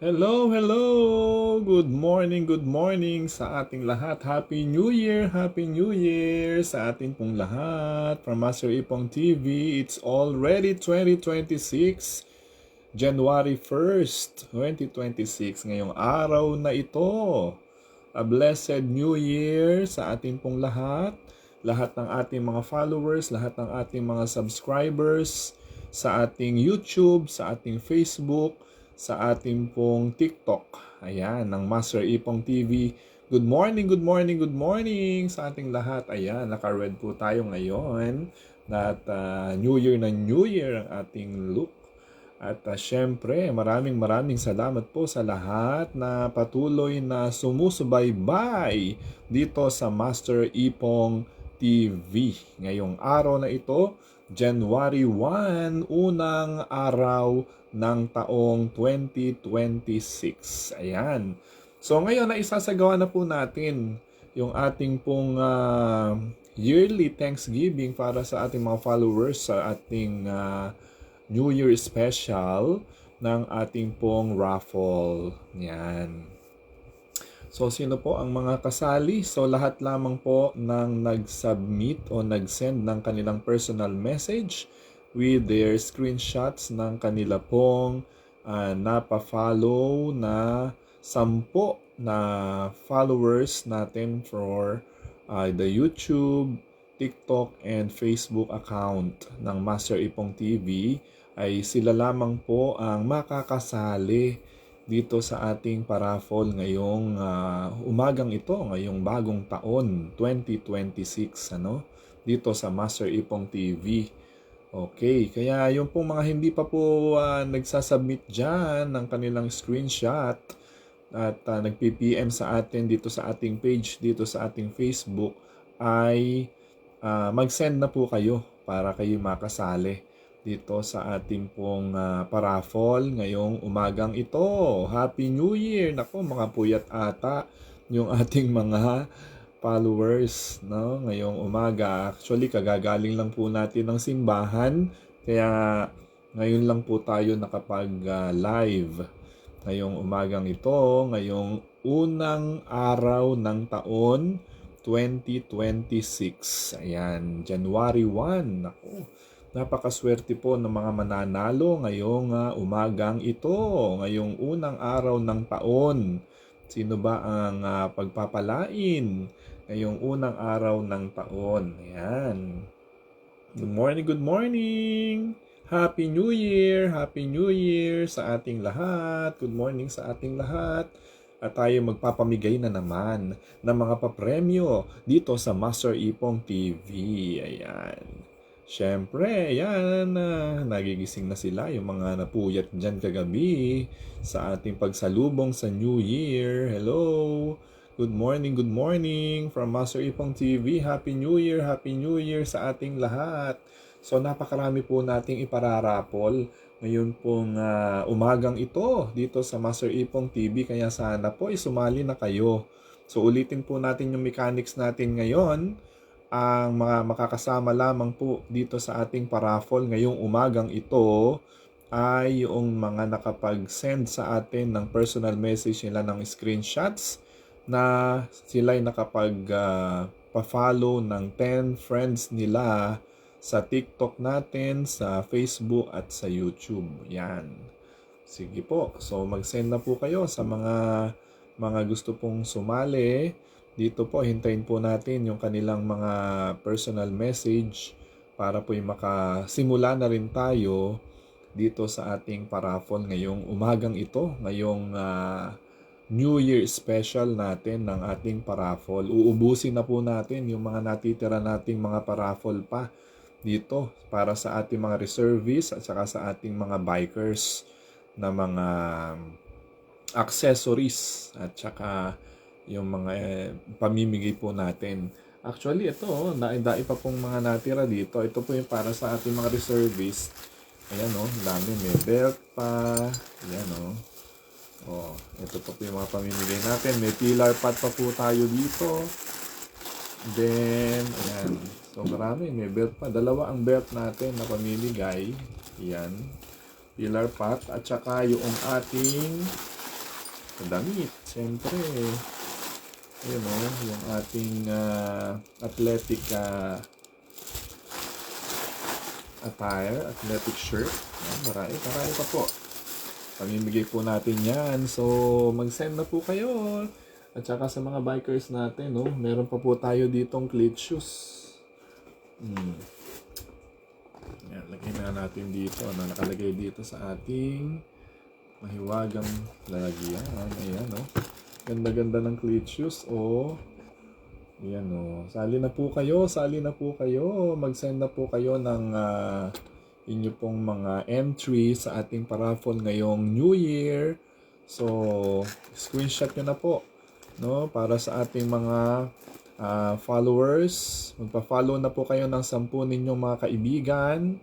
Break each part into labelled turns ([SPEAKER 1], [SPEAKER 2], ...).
[SPEAKER 1] Hello, hello! Good morning sa ating lahat. Happy New Year! Happy New Year sa ating pong lahat. From Master Ipong TV, it's already 2026, January 1st, 2026. Ngayong araw na ito, a blessed New Year sa ating pong lahat. Lahat ng ating mga followers, lahat ng ating mga subscribers, sa ating YouTube, sa ating Facebook, sa ating pong TikTok. Ayan, ng Master Ipong TV. Good morning, good morning, good morning sa ating lahat. Ayan, naka-red po tayo ngayon. At New Year na New Year ang ating look. At syempre, maraming salamat po sa lahat na patuloy na sumusubaybay dito sa Master Ipong TV. Ngayong araw na ito, January 1, unang araw ng taong 2026. Ayan. So ngayon na isasagawa na po natin yung ating pong yearly Thanksgiving para sa ating mga followers sa ating New Year special ng ating pong raffle. Yan. So, sino po ang mga kasali? So, lahat lamang po ng nag-submit o nag-send ng kanilang personal message with their screenshots ng kanila pong napa-follow na 10 na followers natin for the YouTube, TikTok, and Facebook account ng Master Ipong TV ay sila lamang po ang makakasali dito sa ating paraffle ngayong umagang ito, ngayong bagong taon 2026 dito sa Master Ipong TV. Okay, kaya yung pong mga hindi pa po nagsasubmit dyan ng kanilang screenshot at nagpi-PM sa atin dito sa ating page, dito sa ating Facebook, ay mag-send na po kayo para kayo makasali dito sa ating pong paraffle ngayong umagang ito. Happy New Year! Nako, mga puyat ata yung ating mga followers ngayong umaga. Actually, kagagaling lang po natin ng simbahan. Kaya ngayon lang po tayo nakapag-live ngayong umagang ito. Ngayong unang araw ng taon 2026. Ayan, January 1. Nako, napakaswerte po ng mga mananalo ngayong umagang ito, ngayong unang araw ng taon. Sino ba ang pagpapalain ngayong unang araw ng taon? Ayan. Good morning, good morning! Happy New Year! Happy New Year sa ating lahat! Good morning sa ating lahat! At tayo magpapamigay na naman ng mga papremyo dito sa Master Ipong TV. Ayan. Siyempre, ayan, nagigising na sila yung mga napuyat dyan kagabi sa ating pagsalubong sa New Year. Hello! Good morning from Master Ipong TV. Happy New Year sa ating lahat. So napakarami po nating ipararapol ngayon pong umagang ito dito sa Master Ipong TV. Kaya sana po isumali na kayo. So ulitin po natin yung mechanics natin ngayon. Ang mga makakasama lamang po dito sa ating paraffle ngayong umagang ito ay yung mga nakapag-send sa atin ng personal message nila ng screenshots na sila'y nakapag-follow ng 10 friends nila sa TikTok natin, sa Facebook at sa YouTube. Yan. Sige po. So mag-send na po kayo sa mga gusto pong sumali. Dito po, hintayin po natin yung kanilang mga personal message para po yung makasimula na rin tayo dito sa ating paraffle ngayong umagang ito, ngayong New Year special natin ng ating paraffle. Uubusin na po natin yung mga natitira nating mga paraffle pa dito para sa ating mga reservists at saka sa ating mga bikers na mga accessories at saka yung mga pamimigay po natin. Actually, ito, dai pa pong mga natira dito. Ito po yung para sa ating mga reservists. Ayan dami. May belt pa. Ayan ito pa po yung mga pamimigay natin. May pillar pad pa po tayo dito. Then, ayan. So, marami. May belt pa. Dalawa ang belt natin na pamimigay. Ayan. Pillar pad. At saka yung ating damit. Siyempre, yun o, yung ating athletic attire, athletic shirt. Yan, marami pa po. Pamimigay po natin yan. So, mag-send na po kayo. At saka sa mga bikers natin, no, meron pa po tayo ditong cleat shoes. Yan, lagay na natin dito. Ano, nakalagay dito sa ating mahiwagang lalagyan. Ayan, no. Ganda-ganda ng cleat shoes, oh. Ayan, oh. Sali na po kayo. Mag-send na po kayo ng inyo pong mga entry sa ating paraffol ngayong New Year. So, screenshot nyo na po, no, para sa ating mga followers. Magpa-follow na po kayo ng 10 ninyong mga kaibigan.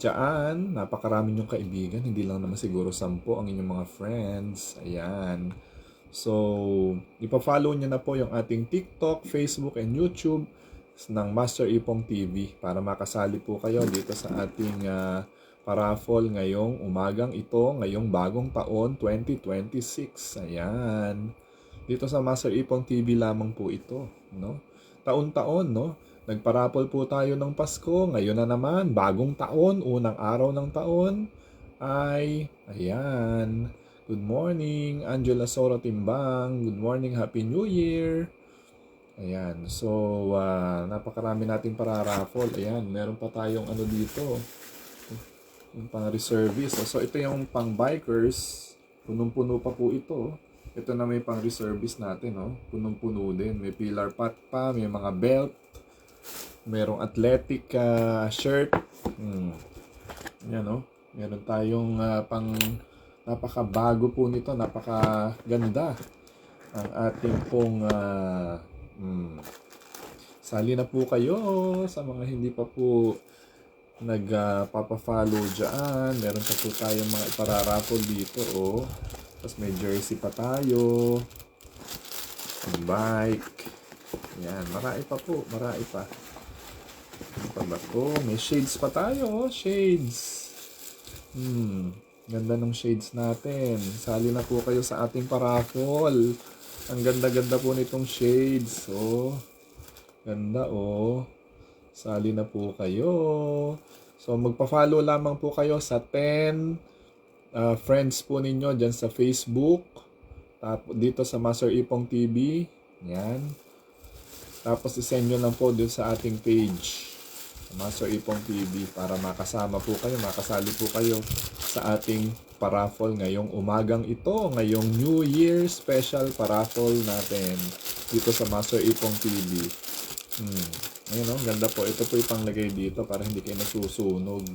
[SPEAKER 1] Diyan, napakarami nyong kaibigan. Hindi lang naman siguro 10 ang inyong mga friends. Ayan. So, ipa-follow nyo na po yung ating TikTok, Facebook, and YouTube ng Master Ipong TV para makasali po kayo dito sa ating paraffol ngayong umagang ito, ngayong bagong taon 2026. Ayan. Dito sa Master Ipong TV lamang po ito, no? Taon-taon, no? Nagparapol po tayo ng Pasko. Ngayon na naman, bagong taon, unang araw ng taon ay ayan. Good morning, Angela Sora Timbang. Good morning, Happy New Year. Ayan, so napakarami natin para raffle. Ayan, meron pa tayong ano dito, yung pang reservice. So ito yung pang bikers, punong-puno pa po ito. Ito na may pang reservice natin, no? Punong-puno din. May pillar pat pa, may mga belt, merong athletic shirt. Ayan, no? Meron tayong pang napakabago po nito, napakaganda ang ating pong sali na po kayo sa mga hindi pa po nagpapafollow dyan. Meron pa po tayong mga ipararaffle dito, oh. Tapos may jersey pa tayo, bike. Yan, marami pa po, marami pa. Ano pa ba to? May shades pa tayo, oh. Shades. Ganda ng shades natin. Sali na po kayo sa ating paraffol. Ang ganda-ganda po nitong shades. Oh, ganda, oh. Sali na po kayo. So, magpa-follow lamang po kayo sa 10 friends po ninyo dyan sa Facebook. Tapos dito sa Master Ipong TV. Yan. Tapos isend nyo lang po dun sa ating page, Master Ipong TV, para makasama po kayo, makasali po kayo sa ating paraffol ngayong umagang ito, ngayong New Year special paraffol natin dito sa Master Ipong TV. Ayun, ganda po. Ito po yung panglagay dito para hindi kayo nasusunog,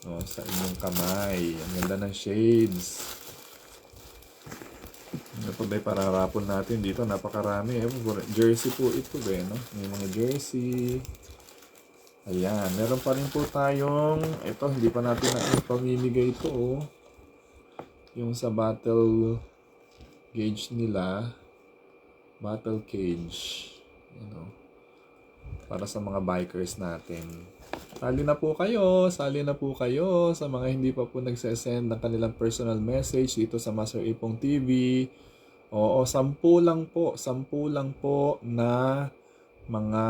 [SPEAKER 1] no, sa inyong kamay. Ang ganda ng shades. Ano po ba yung pararaffol natin dito? Napakarami. Jersey po ito, no? May mga jersey. Ayan, meron pa rin po tayong, ito, hindi pa natin pamimigay ito, oh. Yung sa battle gauge nila, battle cage, para sa mga bikers natin. Sali na po kayo sa mga hindi pa po nagsesend ng kanilang personal message dito sa Master Ipong TV. Oo, 10 lang po na mga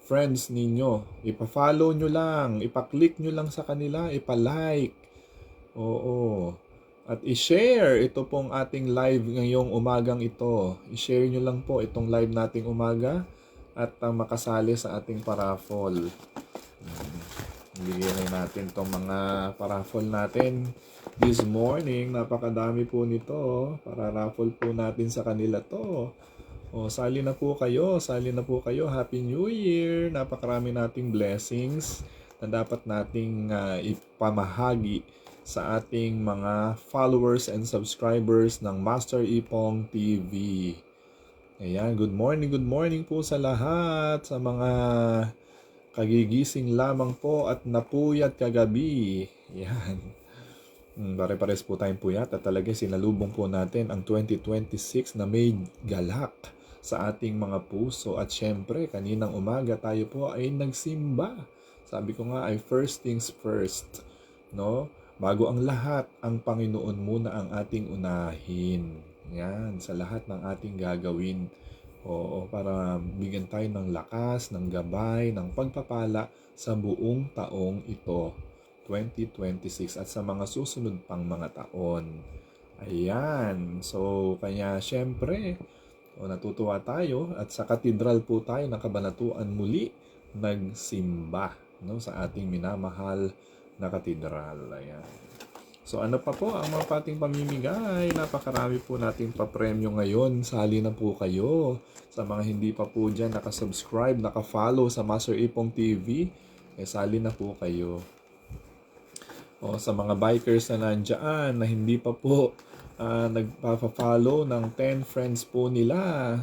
[SPEAKER 1] friends ninyo. Ipa-follow nyo lang, ipa-click nyo lang sa kanila, ipa-like. Oo. At i-share ito pong ating live ngayong umagang ito. I-share nyo lang po itong live nating umaga at makasali sa ating paraffol. Bigyan natin itong mga paraffol natin this morning. Napakadami po nito. Para-raffle po natin sa kanila to. O, sali na po kayo. Happy New Year. Napakarami nating blessings na dapat nating ipamahagi sa ating mga followers and subscribers ng Master Ipong TV. Ayan, good morning po sa lahat, sa mga kagigising lamang po at napuyat kagabi. Ayan. Pare-pares po tayong puyat at talaga sinalubong po natin ang 2026 na may galak sa ating mga puso. At syempre, kaninang umaga tayo po ay nagsimba. Sabi ko nga ay first things first, no? Bago ang lahat, ang Panginoon muna ang ating unahin. Yan, sa lahat ng ating gagawin. Oo, para bigyan tayo ng lakas, ng gabay, ng pagpapala sa buong taong ito, 2026 at sa mga susunod pang mga taon. Ayan, so kaya syempre, natutuwa tayo at sa katedral po tayo ng Kabanatuan muli nagsimba, no, sa ating minamahal na katedral. Ayan. So ano pa po ang mga pating pamimigay? Napakarami po nating papremyo ngayon. Sali na po kayo. Sa mga hindi pa po dyan nakasubscribe, nakafollow sa Master Ipong TV, sali na po kayo. O sa mga bikers na nandyan na hindi pa po nagpa-follow ng 10 friends po nila.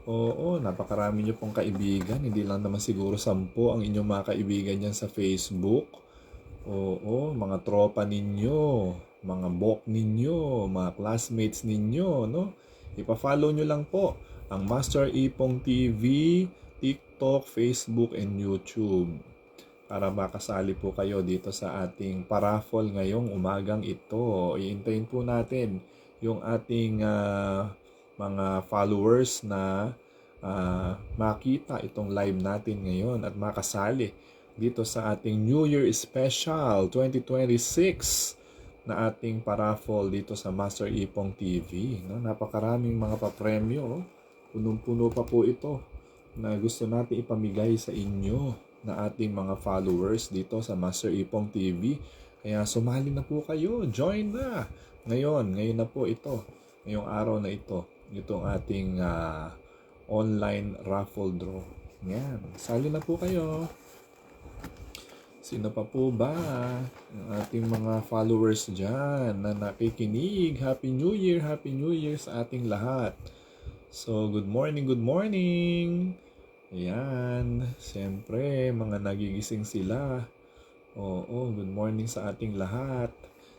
[SPEAKER 1] Oo, napakarami nyo pong kaibigan. Hindi lang naman siguro 10 ang inyong mga kaibigan dyan sa Facebook. Oo, mga tropa ninyo, mga bok ninyo, mga classmates ninyo, no? Ipa-follow nyo lang po ang Master Ipong TV, TikTok, Facebook, and YouTube para makasali po kayo dito sa ating paraffol ngayong umagang ito. Iintayin po natin yung ating mga followers na makita itong live natin ngayon at makasali dito sa ating New Year Special 2026 na ating paraffol dito sa Master Ipong TV. No? Napakaraming mga papremyo. Punong-puno pa po ito na gusto natin ipamigay sa inyo na ating mga followers dito sa Master Ipong TV. Kaya sumali na po kayo. Join na. Ngayon na po ito. Ngayong araw na ito. Itong ating online raffle draw. Yan. Sali na po kayo. Sino pa po ba ang ating mga followers dyan na nakikinig? Happy New Year sa ating lahat. So, good morning. Ayan, siyempre, mga nagigising sila. Oo, good morning sa ating lahat.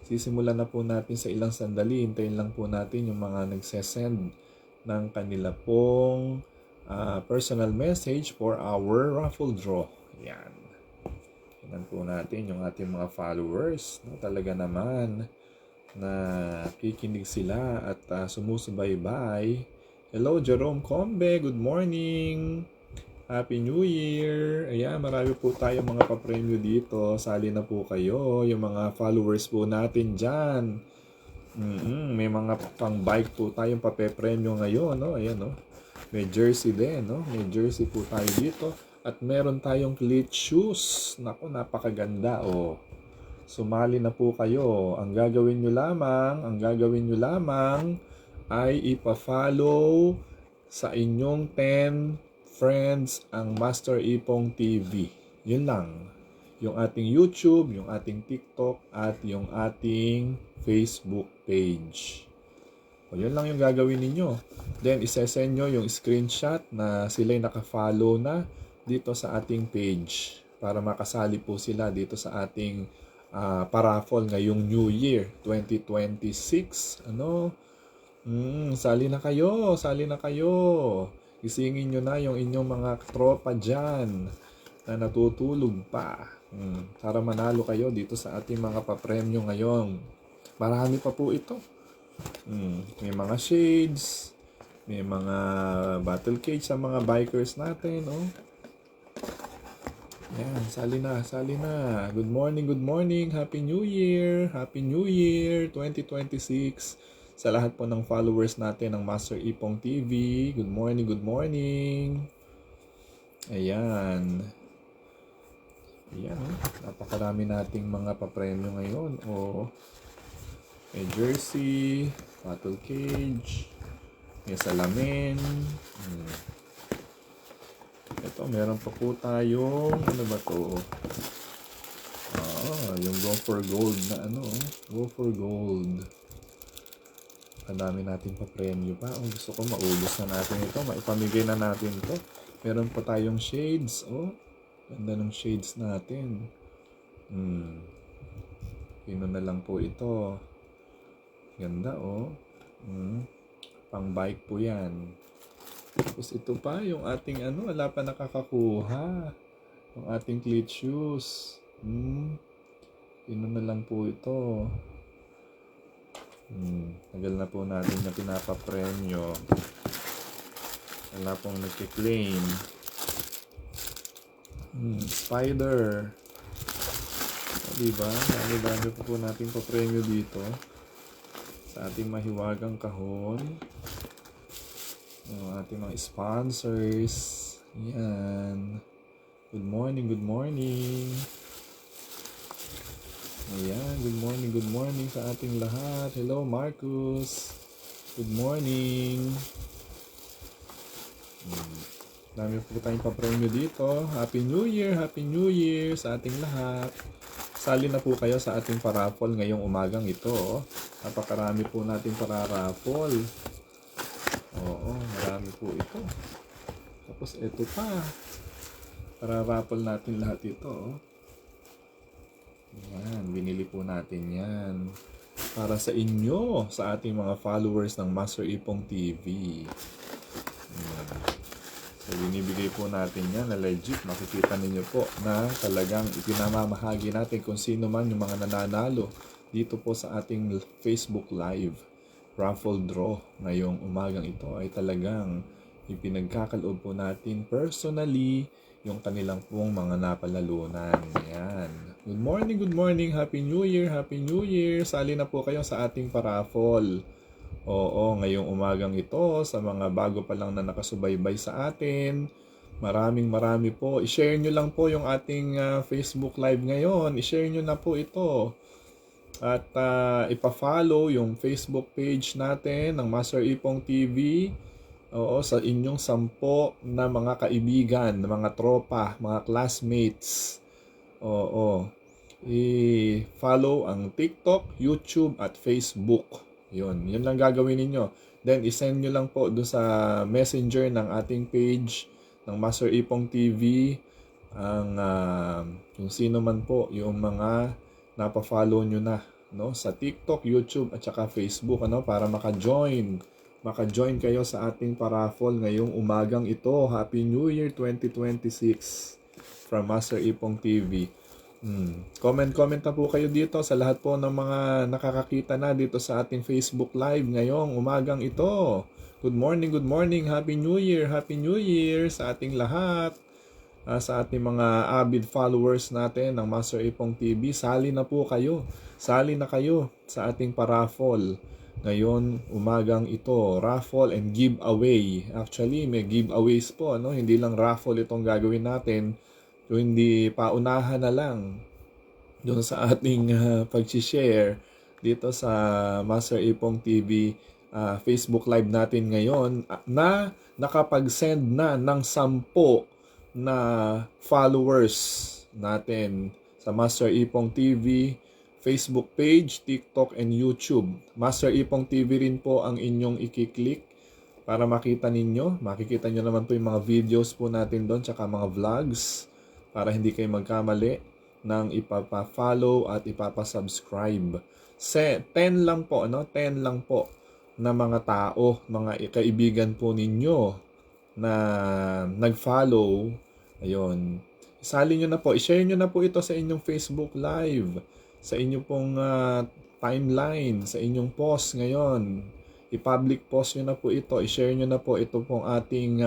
[SPEAKER 1] Sisimulan na po natin sa ilang sandali. Hintayin lang po natin yung mga nagsesend ng kanila pong personal message for our raffle draw. Ayan. Tingnan po natin yung ating mga followers. No, talaga naman na kikinig sila at sumusubaybay. Hello, Jerome Combe. Good morning. Happy New Year. Ayan, marami po tayo mga papremyo dito. Sali na po kayo. Yung mga followers po natin dyan. May mga pang-bike po tayong papepremyo ngayon. No? Ayan, no? May jersey din. No? May jersey po tayo dito. At meron tayong cleat shoes. Naku, napakaganda. Oh. Sumali na po kayo. Ang gagawin nyo lamang ay ipa-follow sa inyong 10 friends ang Master Ipong TV. Yun lang. Yung ating YouTube, yung ating TikTok, at yung ating Facebook page. O, yun lang yung gagawin ninyo. Then, isesend nyo yung screenshot na sila'y naka-follow na dito sa ating page para makasali po sila dito sa ating paraffol ngayong New Year 2026. Ano? Sali na kayo. Isingin nyo na yung inyong mga tropa dyan na natutulog pa. Para manalo kayo dito sa ating mga papremyo ngayon. Marami pa po ito. May mga shades, may mga battle cage sa mga bikers natin. Oh. Yan, sali na. Good morning. Happy New Year 2026. Sa lahat po ng followers natin ng Master Ipong TV. Good morning. Ayan. Napakarami nating mga papremyo ngayon. May jersey, battle cage, may salamin. Ito, meron pa po tayong, ano ba to? Yung Go for Gold na Go for Gold. Ang dami natin pa premyo pa. Gusto ko maubos na natin ito. Maipamigay na natin ito. Meron pa tayong shades. Ganda ng shades natin. Pino na lang po ito. Ganda, pang bike po yan. Tapos ito pa, yung ating wala pa nakakakuha. Yung ating cleat shoes. Pino na lang po ito. Tagal na po natin na pinapapremyo. Wala pong nagkiklaim. Spider. Diba? Dami po natin papremyo dito. Sa ating mahiwagang kahon. Yung ating mga sponsors. Yan. Good morning, good morning. Ayan, good morning sa ating lahat. Hello, Marcus. Good morning. Dami po tayong papremyo dito. Happy New Year sa ating lahat. Sali na po kayo sa ating paraffol ngayong umagang ito. Napakarami po natin para-raffle. Oo, marami po ito. Tapos ito pa. Para-raffle natin lahat ito. Yan, binili po natin yan. Para sa inyo, sa ating mga followers ng Master Ipong TV. So, binibigay po natin yan na legit. Makikita ninyo po na talagang ipinamamahagi natin kung sino man yung mga nananalo dito po sa ating Facebook Live raffle draw ngayong umagang ito ay talagang ipinagkakaloob po natin personally yung kanilang pong mga napalalunan. Yan. Good morning, Happy New Year. Sali na po kayo sa ating paraffle. Oo, ngayong umagang ito, sa mga bago pa lang na nakasubaybay sa atin, marami po. I-share nyo lang po yung ating Facebook Live ngayon. I-share nyo na po ito. At ipa-follow yung Facebook page natin ng Master Ipong TV. Oo, sa inyong 10 na mga kaibigan, mga tropa, mga classmates. Oo. I-follow ang TikTok, YouTube at Facebook. Yun lang gagawin ninyo. Then, isend nyo lang po doon sa messenger ng ating page ng Master Ipong TV ang kung sino man po yung mga napafollow nyo na, no, sa TikTok, YouTube at saka Facebook, para maka-join kayo sa ating paraffle ngayong umagang ito. Happy New Year 2026 from Master Ipong TV. Comment na po kayo dito sa lahat po ng mga nakakakita na dito sa ating Facebook Live ngayong umagang ito. Good morning, Happy New Year sa ating lahat. Sa ating mga avid followers natin ng Master Ipong TV, sali na kayo sa ating paraffle ngayon umagang ito. Raffle and giveaway. Actually, may giveaways po, hindi lang raffle itong gagawin natin. So, hindi paunahan na lang doon sa ating pag-share dito sa Master Ipong TV Facebook Live natin ngayon na nakapag-send na ng 10 na followers natin sa Master Ipong TV Facebook page, TikTok, and YouTube. Master Ipong TV rin po ang inyong i-click para makikita nyo naman po yung mga videos po natin doon tsaka mga vlogs para hindi kayo magkamali ng ipapa-follow at ipapa-subscribe. 10 lang po, 10 lang po na mga tao, mga kaibigan po ninyo na nag-follow. Ayun. Isali nyo na po, i-share nyo na po ito sa inyong Facebook Live, sa inyong pong timeline, sa inyong post ngayon. I-public post nyo na po ito, i-share nyo na po ito pong ating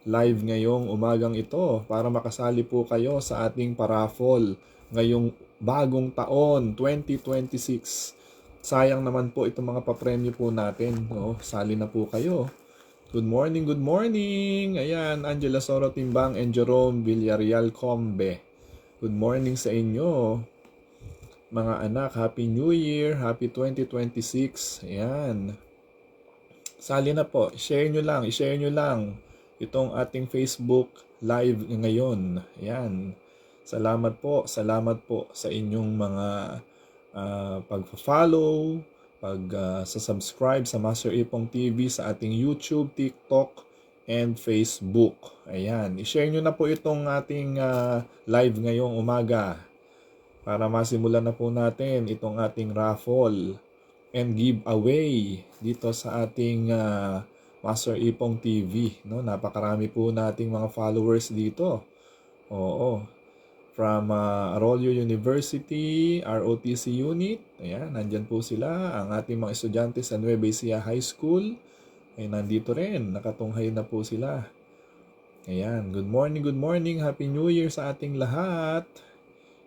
[SPEAKER 1] live ngayong umagang ito para makasali po kayo sa ating paraffle ngayong bagong taon 2026. Sayang naman po itong mga papremyo po natin, no? Sali na po kayo. Good morning. Ayan, Angela Soro Timbang and Jerome Villarreal Combe. Good morning sa inyo. Mga anak, Happy New Year, Happy 2026. Ayan. Sali na po, i-share nyo lang itong ating Facebook Live ngayon. Ayan. Salamat po sa inyong mga pag-follow, pag-subscribe sa Master Ipong TV sa ating YouTube, TikTok, and Facebook. Ayan. I-share nyo na po itong ating live ngayong umaga para masimulan na po natin itong ating raffle and giveaway dito sa ating Master Ipong TV, no? Napakarami po nating mga followers dito. Oo. from Arroyo University, ROTC unit. Ayan, nandyan po sila. Ang ating mga estudyante sa Nueva Ecija High School ay nandito rin. Nakatunghay na po sila. Ayan, good morning, Happy New Year sa ating lahat.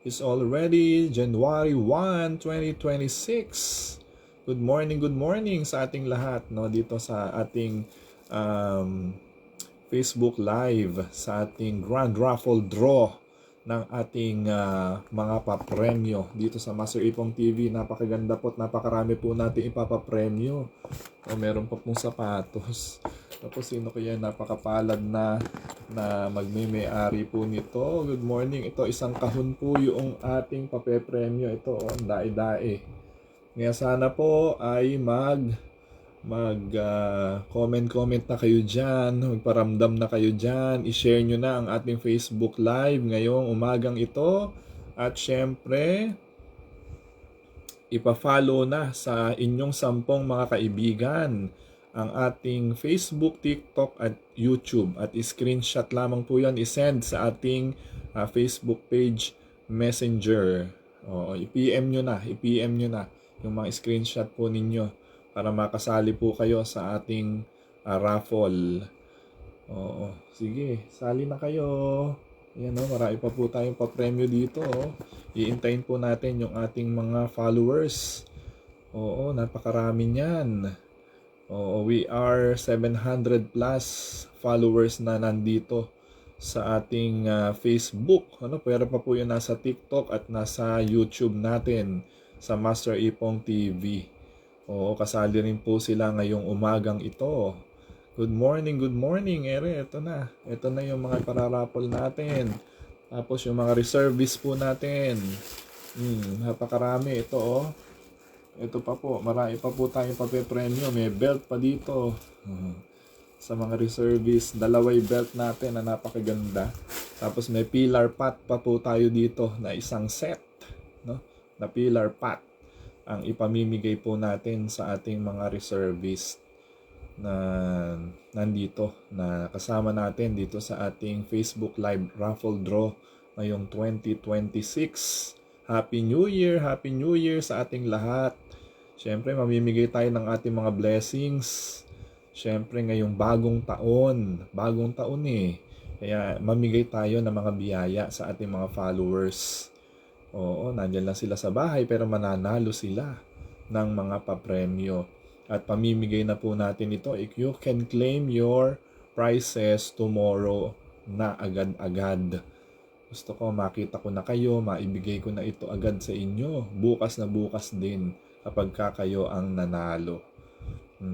[SPEAKER 1] It's already January 1, 2026. Good morning sa ating lahat, no, dito sa ating Facebook Live, sa ating Grand Raffle Draw ng ating mga papremyo dito sa Master Ipong TV. Napakaganda po at napakarami po natin ipapapremyo. O, meron pa pong sapatos. Tapos sino kaya napakapalad na magme-may-ari po nito? Good morning. Ito, isang kahon po yung ating papepremyo. Ito, ang dae-dae. Kaya sana po ay comment na kayo dyan, magparamdam na kayo dyan, i-share nyo na ang ating Facebook Live ngayong umagang ito. At syempre, ipa-follow na sa inyong 10 mga kaibigan ang ating Facebook, TikTok at YouTube. At screenshot lamang po yan, isend sa ating Facebook page Messenger. I-PM nyo na yung mga screenshot po ninyo para makasali po kayo sa ating raffle. Sige, sali na kayo. Ayan, marami pa po tayong papremyo dito. Iintayin po natin yung ating mga followers. Napakarami niyan. We are 700 plus followers na nandito sa ating Facebook. Pero pa po yun nasa TikTok at nasa YouTube natin sa Master Ipong TV. Kasali rin po sila ngayong umagang ito. Good morning, Ere. Ito na yung mga pararapol natin. Tapos yung mga reservists po natin. Napakarami ito. Ito pa po, marami pa po tayong papepremyo. May belt pa dito. Sa mga reservists, dalaway belt natin na napakaganda. Tapos may pillar pot pa po tayo dito na isang set, no? Na pillar pot ang ipamimigay po natin sa ating mga reservists na nandito, na kasama natin dito sa ating Facebook Live Raffle Draw ngayong 2026. Happy New Year sa ating lahat. Siyempre, mamimigay tayo ng ating mga blessings. Siyempre, ngayong bagong taon kaya mamigay tayo ng mga biyaya sa ating mga followers. Nandyan lang sila sa bahay pero mananalo sila ng mga papremyo. At pamimigay na po natin ito. If you can claim your prizes tomorrow na agad-agad. Gusto ko makita ko na kayo, maibigay ko na ito agad sa inyo. Bukas na bukas din kapag kayo ang nanalo.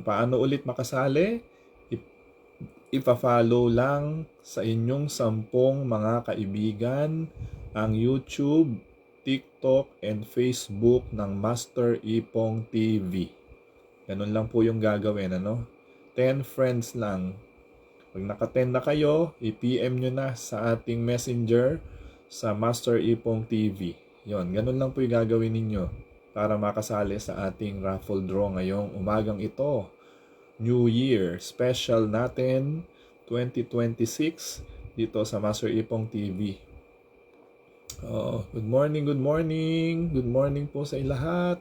[SPEAKER 1] Paano ulit makasali? Ipa-follow lang sa inyong 10 mga kaibigan ang YouTube, TikTok, and Facebook ng Master Ipong TV. Ganun lang po yung gagawin, 10 friends lang. Pag naka-10 na kayo, i-PM nyo na sa ating messenger sa Master Ipong TV. Ganun lang po yung gagawin ninyo para makasali sa ating raffle draw ngayong umagang ito. New Year special natin 2026 dito sa Master Ipong TV. Good morning po sa lahat.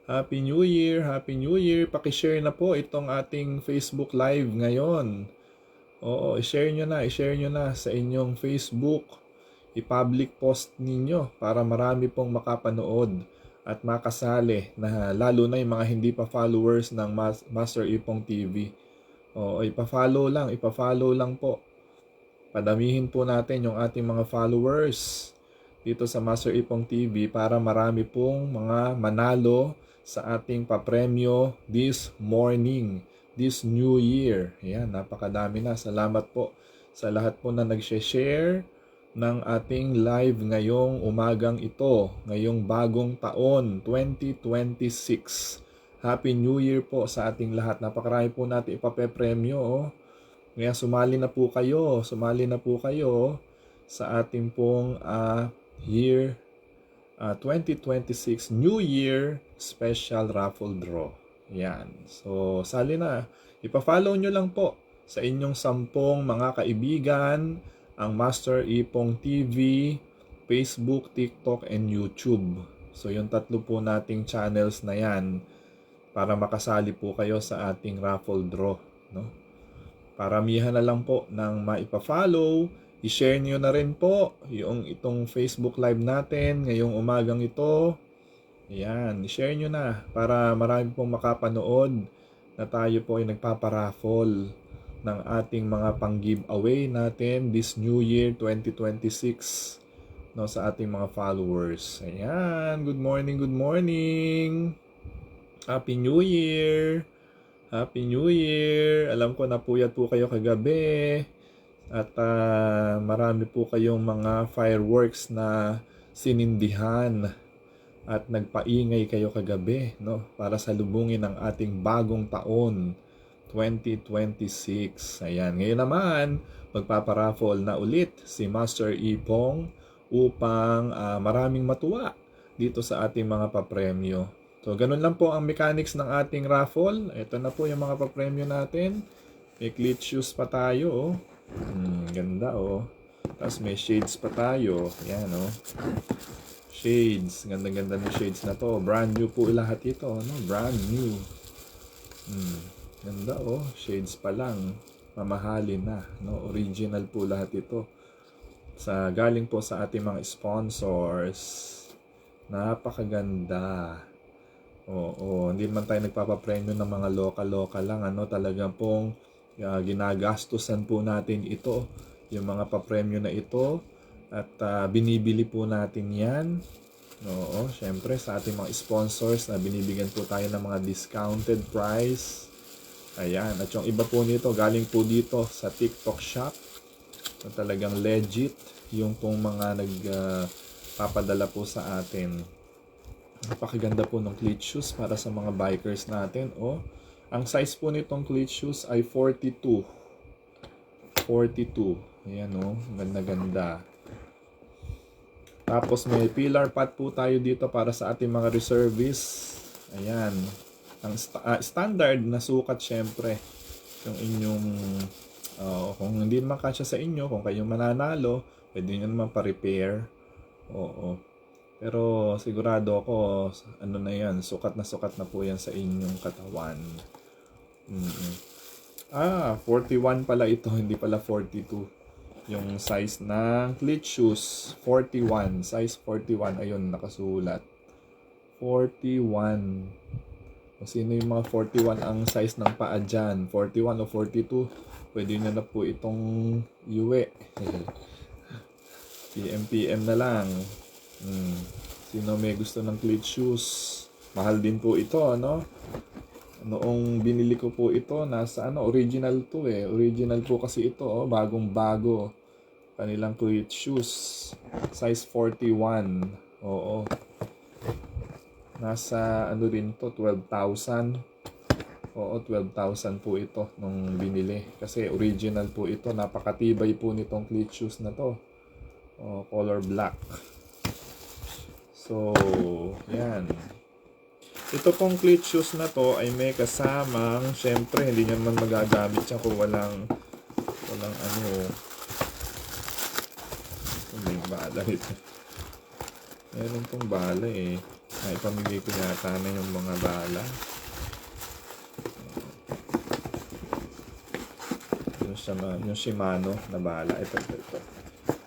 [SPEAKER 1] Happy New Year. Paki-share na po itong ating Facebook Live ngayon. I-share nyo na sa inyong Facebook. I-public post ninyo para marami pong makapanood at makasali, na lalo na yung mga hindi pa followers ng Master Ipong TV. Ipa-follow lang po. Padamihin po natin yung ating mga followers dito sa Master Ipong TV para marami pong mga manalo sa ating papremyo this morning, this new year. Ayan, napakadami na. Salamat po sa lahat po na nag-share ng ating live ngayong umagang ito, ngayong bagong taon, 2026. Happy New Year po sa ating lahat. Napakarami po natin ipapepremyo. Kaya sumali na po kayo sa ating pong year 2026 New Year Special Raffle Draw. Yan. So, sali na. Ipa-follow nyo lang po sa inyong 10 mga kaibigan ang Master Ipong TV Facebook, TikTok, and YouTube. So yung tatlo po nating channels na yan para makasali po kayo sa ating raffle draw, no? Paramihan na lang po ng maipa-follow. I-share nyo na rin po itong Facebook Live natin ngayong umagang ito. Ayan, i-share nyo na para marami pong makapanood na tayo po ay nagpaparaffle ng ating mga pang-giveaway natin this New Year 2026, no, sa ating mga followers. Ayan, good morning, good morning. Happy New Year. Happy New Year. Alam ko napuyat po kayo kagabi at marami po kayong mga fireworks na sinindihan at nagpaingay kayo kagabi, no, para salubungin ang ating bagong taon 2026. Ayan, ngayon naman magpaparaffle na ulit si Master Ipong upang maraming matuwa dito sa ating mga papremyo. So, ganun lang po ang mechanics ng ating raffle. Ito na po yung mga papremyo natin. May cleat shoes pa tayo, oh. Ganda, oh. Tapos may shades pa tayo. Yan, oh. Shades. Ganda-ganda ng shades na to. Brand new po lahat ito, no? Brand new. Ganda, oh. Shades pa lang. Mamahalin na, no? Original po lahat ito. Galing po sa ating mga sponsors. Napakaganda. Oo, hindi naman tayo nagpapapremyo ng mga local lang, ano, talagang pong ginagastusan po natin ito, yung mga papremyo na ito, at binibili po natin yan. Oo, syempre sa ating mga sponsors na binibigyan po tayo ng mga discounted price. Ayan, at yung iba po nito galing po dito sa TikTok shop, na talagang legit yung pong mga nagpapadala po sa atin. Napakaganda po ng cleat shoes para sa mga bikers natin. Oh, ang size po nitong cleat shoes ay 42. 42. Ayan, oh, ganda-ganda. Tapos may pillar pad po tayo dito para sa ating mga reservists. Ayan. Ang standard na sukat syempre. Yung inyong kung hindi naman kasya sa inyo, kung kayo mananalo, pwede nyo naman pa-repair. Oo. Pero sigurado ako, ano na yan, sukat na po yan sa inyong katawan. 41 pala ito, hindi pala 42. Yung size ng cleat shoes, 41. Size 41, ayun, nakasulat. 41. Kung sino yung mga 41 ang size ng paa dyan, 41 o 42, pwede nyo na po itong iuwi. PM na lang. Sino may gusto ng cleat shoes? Mahal din po ito, ano? Noong binili ko po ito, nasa original to eh. Original po kasi ito, oh, bagong-bago. Kanilang cleat shoes. Size 41. Oo. Nasa rin to, 12,000. Oo, 12,000 po ito nung binili. Kasi original po ito. Napakatibay po nitong cleat shoes na to. Color black. So, yan. Ito pong cleat shoes na to ay may kasamang, syempre hindi nyo naman magagamit siya kung walang may bala ito. Meron pong bala eh. Ay, pamigay ko yata na yung mga bala. Yung Shimano na bala. Ito.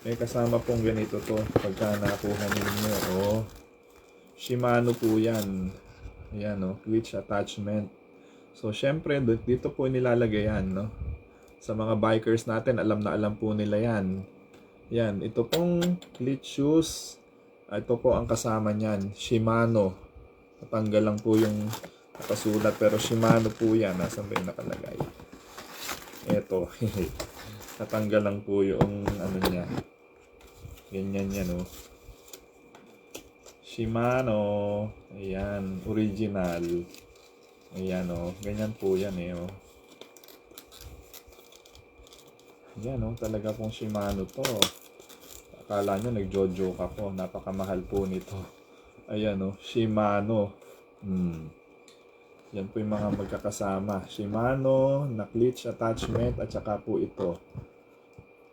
[SPEAKER 1] May kasama pong ganito to pagka nakuha ninyo. Oh, Shimano po yan. Ayan, oh, glitch attachment. So syempre dito po nilalagay yan, no? Sa mga bikers natin, alam na alam po nila yan. Yan, ito pong glitch shoes. Ito po ang kasama niyan, Shimano. Natanggal lang po yung nakasulat pero Shimano po yan. Nasaan ba yung nakalagay? Ito. Natanggal lang po yung ano niya. Ganyan yan, oh. Shimano. Ayan, original. Ayan, oh. Ganyan po yan, eh, oh. Ayan, oh. Talaga pong Shimano to. Akala nyo nagjojoke ako. Napakamahal po nito. Ayan, oh. Shimano. Yan po yung mga magkakasama. Shimano, na clutch attachment, at saka po ito.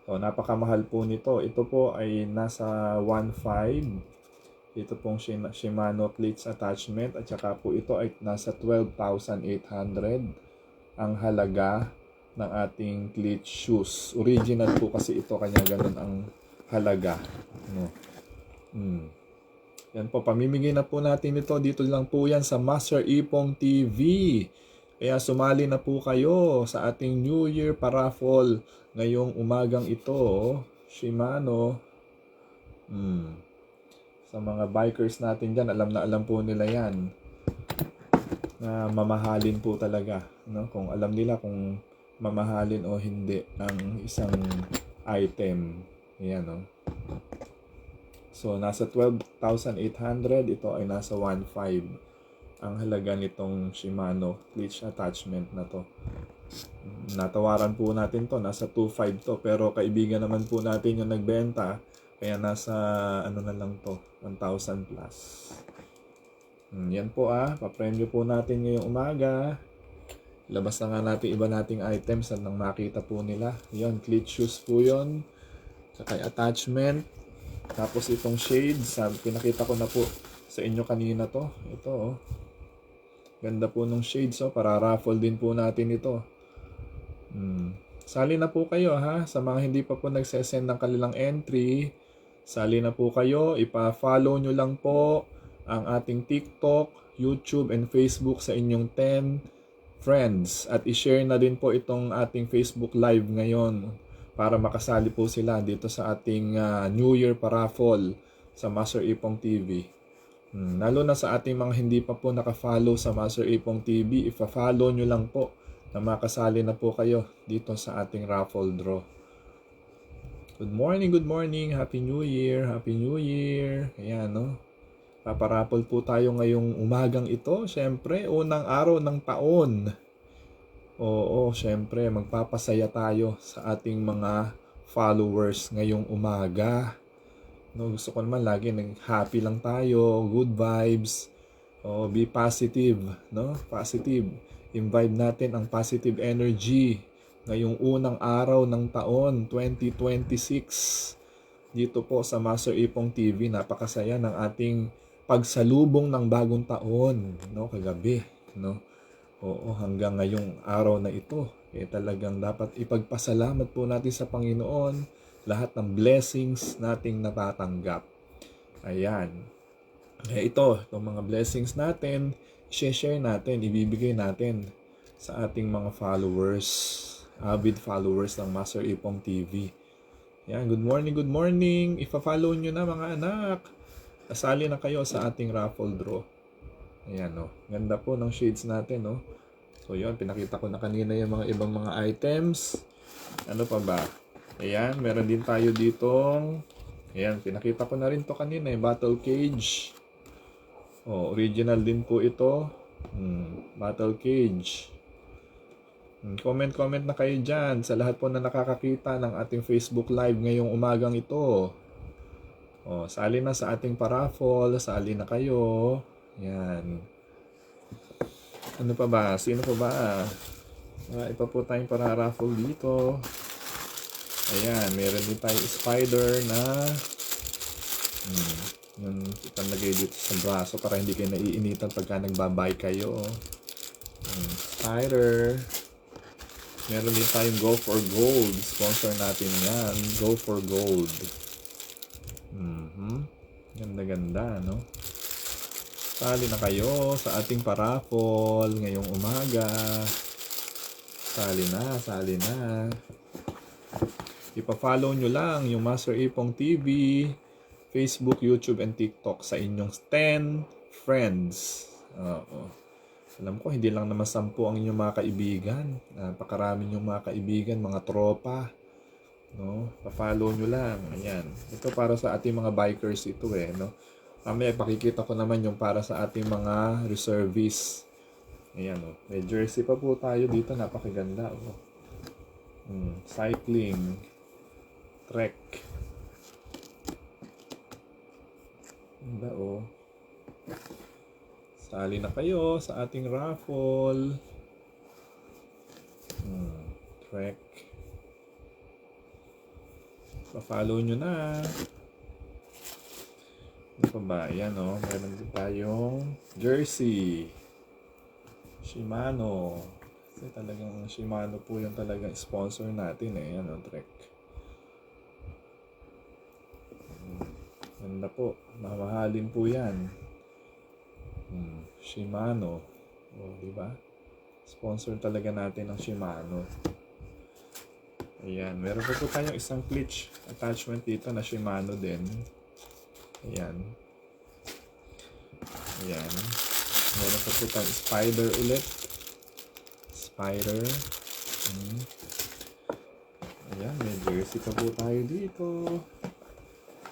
[SPEAKER 1] So, napakamahal po nito. Ito po ay nasa 1.5. Ito pong Shimano cleats attachment at saka po ito ay nasa 12,800 ang halaga ng ating cleat shoes. Original po kasi ito kanya ganun ang halaga. No? Yan po, pamimigay na po natin ito. Dito lang po yan sa Master Ipong TV. Kaya sumali na po kayo sa ating New Year Paraffol ngayong umagang ito. Shimano. Sa mga bikers natin dyan, alam na alam po nila yan. Na mamahalin po talaga. No? Kung alam nila kung mamahalin o hindi ang isang item. Ayan, no? So, nasa 12,800. Ito ay nasa 1.5 ang halaga nitong Shimano cleats attachment na to. Natawaran po natin to. Nasa 2.5 to. Pero kaibigan naman po natin yung nagbenta. Kaya nasa ano na lang to. 1,000 plus. Yan po papremyo po natin ngayong umaga. Labas na nga natin iba nating items at nang makita po nila. Yan, cleat shoes po yun. Saka attachment. Tapos itong shades, pinakita ko na po sa inyo kanina to. Ito Ganda po ng shades para raffle din po natin ito. Sali na po kayo sa mga hindi pa po nagsesend ng kanilang entry. Sali na po kayo, ipa-follow nyo lang po ang ating TikTok, YouTube, and Facebook sa inyong 10 friends. At i-share na din po itong ating Facebook Live ngayon para makasali po sila dito sa ating New Year Paraffol sa Master Ipong TV. Lalo na sa ating mga hindi pa po nakafollow sa Master Ipong TV, ipa-follow nyo lang po na makasali na po kayo dito sa ating raffle draw. Good morning, Happy New Year, Happy New Year. Ayan, no? Paparaffle po tayo ngayong umagang ito. Siyempre, unang araw ng taon. Oo, syempre, magpapasaya tayo sa ating mga followers ngayong umaga. No, gusto ko naman lagi happy lang tayo, good vibes. Be positive, no? Positive. Imbibe natin ang positive energy ngayong unang araw ng taon, 2026. Dito po sa Master Ipong TV, napakasaya ng ating pagsalubong ng bagong taon, no? Kagabi, no? Hanggang ngayong araw na ito, talagang dapat ipagpasalamat po natin sa Panginoon lahat ng blessings nating natatanggap. Ayan. Itong mga blessings natin, share natin, ibibigay natin sa ating mga followers, avid followers ng Master Ipong TV. Ayan, good morning. Ipa-follow nyo na mga anak. Kasali na kayo sa ating raffle draw. Ayan, ganda po ng shades natin, So, yun, pinakita ko na kanina yung mga ibang mga items. Ano pa ba? Ayan, meron din tayo ditong, ayan, pinakita ko na rin to kanina, battle cage. Original din po ito. Battle cage. Comment na kayo dyan sa lahat po na nakakakita ng ating Facebook Live ngayong umagang ito. Sali na sa ating paraffle, sali na kayo. Yan. Ano pa ba? Sino pa ba? Ipa po tayong para-raffle dito. Ayan, meron din tayong spider na yung ipanlagay dito sa braso para hindi kayo naiinitan pagka nagbabay kayo. Spider. Meron din tayong Go for Gold. Sponsor natin yan. Go for Gold. Ganda, no? Sali na kayo sa ating paraffle ngayong umaga. Sali na. Ipa-follow nyo lang yung Master Ipong TV, Facebook, YouTube, and TikTok sa inyong 10 friends. Alam ko, hindi lang naman 10 ang inyong mga kaibigan. Napakarami yung mga kaibigan, mga tropa. No? Pa-follow nyo lang. Ayan. Ito para sa ating mga bikers ito no? Mamaya pakikita ko naman yung para sa ating mga reservists. Ayan may jersey pa po tayo dito, napakaganda cycling, trek. Ganda Sali na kayo sa ating raffle. Trek. Pa-follow nyo na. Ano pa ba? Ayan o. Meron din tayong jersey. Shimano. Kasi talagang Shimano po yung talagang sponsor natin eh. Ayan o, Trek. Ganda po. Mamahalin po yan. Shimano. O, diba? Sponsor talaga natin ng Shimano. Ayan. Meron po tayong isang clutch attachment dito na Shimano din. Ayan. Ayan. Meron po tayong Spider ulit. Spider. Ayan. May jersey pa po tayo dito.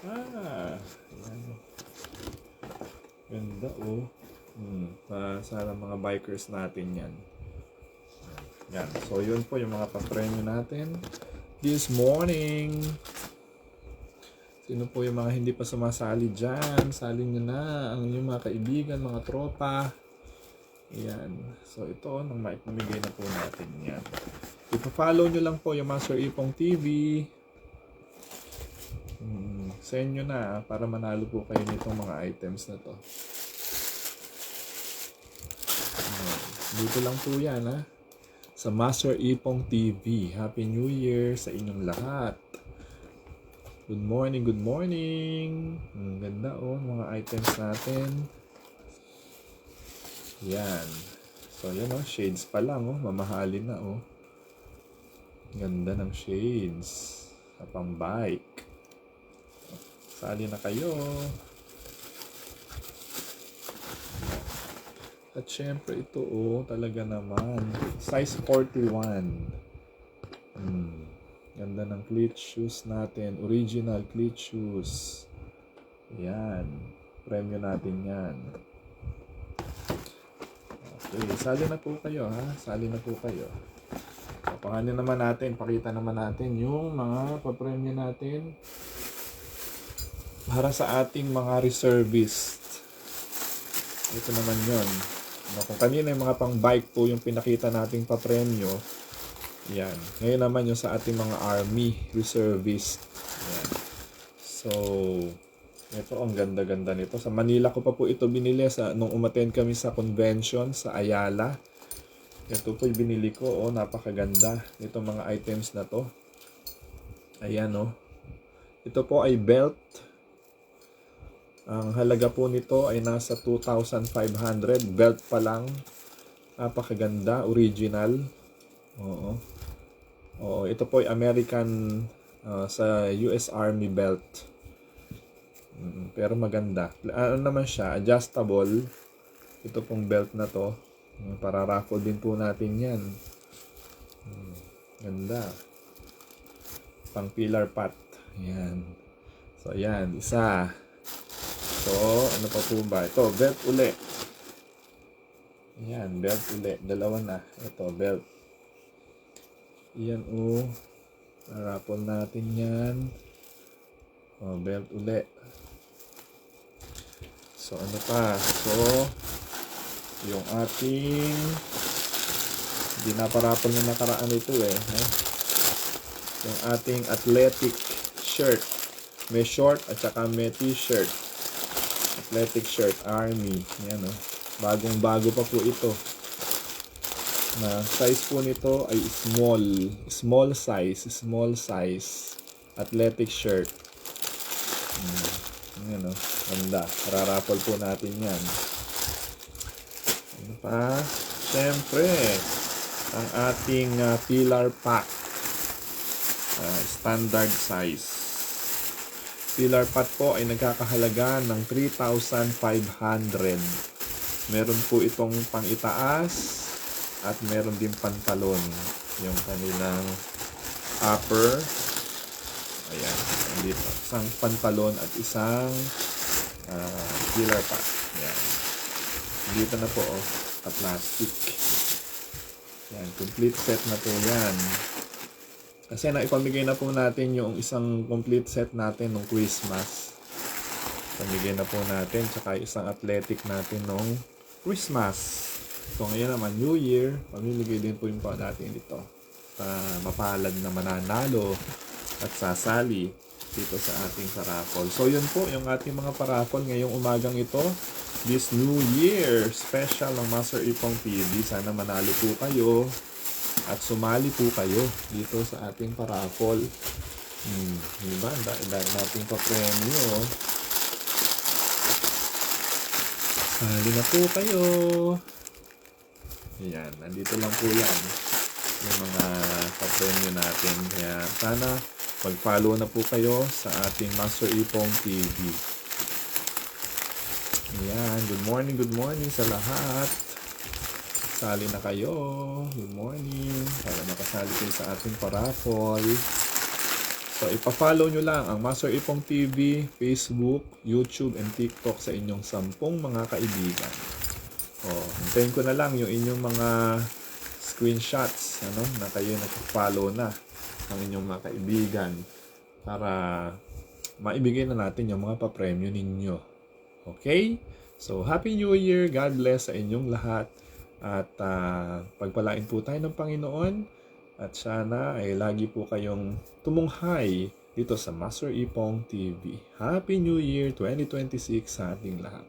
[SPEAKER 1] Ayan. Ganda oh. Sa mga bikers natin yan. Yan. So, yun po yung mga pa-premyo natin this morning. Sino po yung mga hindi pa sumasali dyan? Sali nyo na ang inyong mga kaibigan, mga tropa. Ayan. So, ito, nang maipamigay na po natin yan. Ipa-follow nyo lang po yung Master Ipong TV. Send nyo na para manalo po kayo nitong mga items na to. Dito lang po yan ha. Sa Master Ipong TV. Happy New Year sa inyong lahat. Good morning, good morning. Ganda oh, mga items natin. Yan. So yan oh, shades pa lang oh, mamahalin na oh. Ganda ng shades. Sa pang bike. Sali na kayo. At syempre ito oh, talaga naman. Size 41. Ganda ng cleat shoes natin. Original cleat shoes. Yan. Premyo natin yan. Okay, sali na po kayo ha. Sali na po kayo. Papangalan naman natin. Pakita naman natin yung mga papremyo natin para sa ating mga reservist. Ito naman yun. Kung kanina yung mga pang bike po yung pinakita nating papremyo, yan. Ngayon naman yung sa ating mga army reservist. Yan. So, ito ang ganda-ganda nito. Sa Manila ko pa po ito binili nung umattend kami sa convention sa Ayala. Ito po yung binili ko. Oh, napakaganda. Itong mga items na to. Ayan oh. Ito po ay belt. Ang halaga po nito ay nasa 2,500. Belt pa lang. Napakaganda. Original. Oo. Oo. Ito po ay American sa US Army belt. Pero maganda. Ano naman siya? Adjustable. Ito pong belt na to. Para raffle din po natin yan. Ganda. Pang pillar pat. Yan. So, yan. Isa. So, ano pa po ba? Ito, belt uli. Yan, belt uli. Dalawa na. Ito, belt. Yan, oh. Raffle natin yan. Oh, belt uli. So, ano pa? So, yung ating hindi na parapol na nakaraan ito eh. Yung ating athletic shirt. May short at saka may t-shirt. Athletic shirt, army. Yan o. Bagong-bago pa po ito. Na size po nito ay small. Small size. Athletic shirt. Yan o. Ganda. Raraffle po natin yan. Ano pa? Siyempre, ang ating pillar pack. Standard size. Pillar pack po ay nagkakahalaga ng 3,500. Meron po itong pang-itaas at meron din pantalon. Yung kanilang upper. Ayan. Dito. Isang pantalon at isang pillar pack. Ayan. Dito na po plastic. Yan, complete set na po yan. Kasi naipamigay na po natin yung isang complete set natin nung Christmas. Pamigay na po natin, tsaka isang athletic natin nung Christmas. So ngayon naman, New Year, pamimigay din po yung po natin dito. Sa mapalad na mananalo at sasali. dito sa ating paraffol. So yun po yung ating mga paraffol ngayong umagang ito. This New Year special ng Master Ipong TV. Sana manalo po kayo at sumali po kayo dito sa ating paraffol. Diba? Dahil nating pa-premyo. Sali na po kayo. Ayan, nandito lang po yan yung mga pa-premyo natin. Kaya sana mag-follow na po kayo sa ating Master Ipong TV. Ayan, good morning sa lahat. Sali na kayo. Good morning. Para makasali kayo sa ating paraffol. So, ipa-follow nyo lang ang Master Ipong TV, Facebook, YouTube, and TikTok sa inyong 10 mga kaibigan. Hintayin ko na lang yung inyong mga screenshots na kayo nag-follow na ng inyong mga kaibigan para maibigay na natin yung mga pa-premyo ninyo. Okay? So, Happy New Year! God bless sa inyong lahat. At pagpalain po tayo ng Panginoon. At sana ay lagi po kayong tumunghay dito sa Master Ipong TV. Happy New Year 2026 sa ating lahat.